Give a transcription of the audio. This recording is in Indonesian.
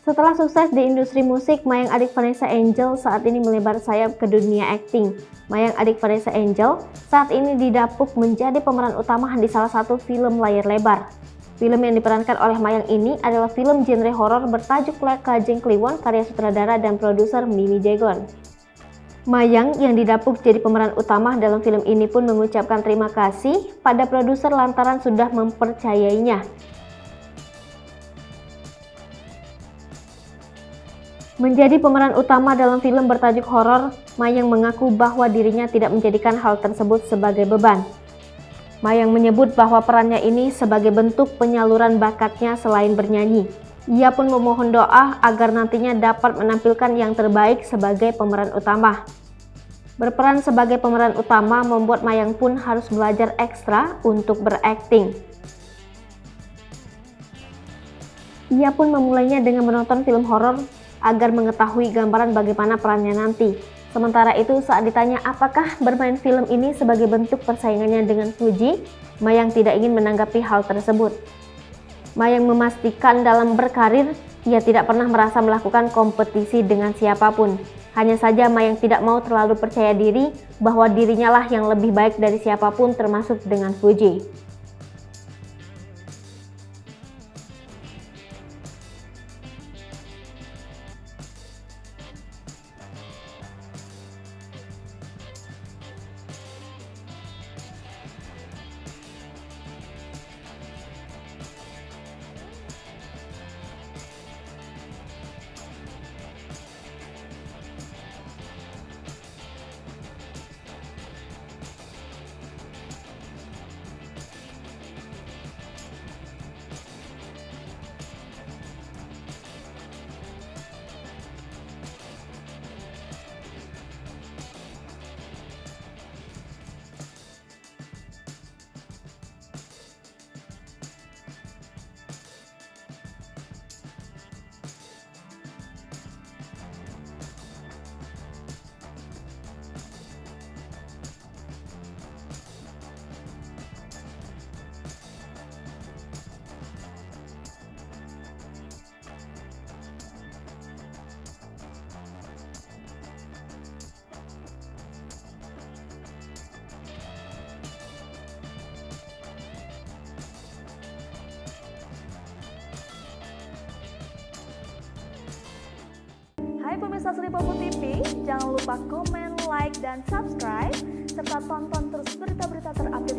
Setelah sukses di industri musik, Mayang adik Vanessa Angel saat ini melebar sayap ke dunia akting. Mayang adik Vanessa Angel saat ini didapuk menjadi pemeran utama di salah satu film layar lebar. Film yang diperankan oleh Mayang ini adalah film genre horor bertajuk Kajeng Kliwon karya sutradara dan produser Mimi Jagon. Mayang yang didapuk jadi pemeran utama dalam film ini pun mengucapkan terima kasih pada produser lantaran sudah mempercayainya. Menjadi pemeran utama dalam film bertajuk horor, Mayang mengaku bahwa dirinya tidak menjadikan hal tersebut sebagai beban. Mayang menyebut bahwa perannya ini sebagai bentuk penyaluran bakatnya selain bernyanyi. Ia pun memohon doa agar nantinya dapat menampilkan yang terbaik sebagai pemeran utama. Berperan sebagai pemeran utama membuat Mayang pun harus belajar ekstra untuk berakting. Ia pun memulainya dengan menonton film horor agar mengetahui gambaran bagaimana perannya nanti. Sementara itu, saat ditanya apakah bermain film ini sebagai bentuk persaingannya dengan Fuji, Mayang tidak ingin menanggapi hal tersebut. Mayang memastikan dalam berkarir, ia tidak pernah merasa melakukan kompetisi dengan siapapun. Hanya saja Mayang tidak mau terlalu percaya diri bahwa dirinya lah yang lebih baik dari siapapun termasuk dengan Fuji. Hai pemirsa Sri Popo TV, jangan lupa komen, like, dan subscribe, serta tonton terus berita-berita terupdate